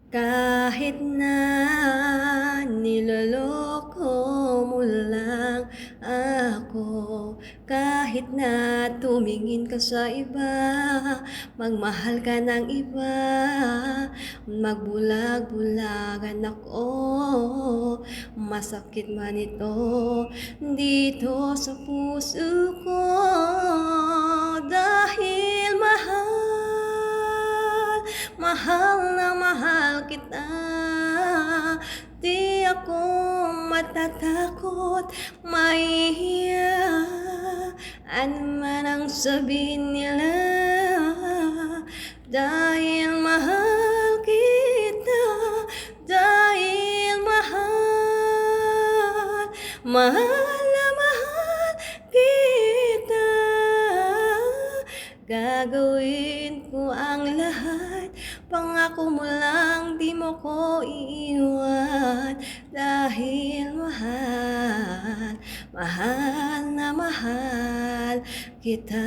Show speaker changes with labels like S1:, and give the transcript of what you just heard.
S1: Kahit na niloloko mo lang ako, kahit na tumingin ka sa iba, magmahal ka ng iba, magbulag-bulagan ako, masakit man ito dito sa puso ko, dahil mahal na mahal kita. Di ako matatakot, mahihiya, ano man ang sabihin nila, dahil mahal kita, dahil mahal na mahal kita. Gagawin ko ang lahat, pangako mo lang di mo ko iiwan, dahil mahal na mahal kita.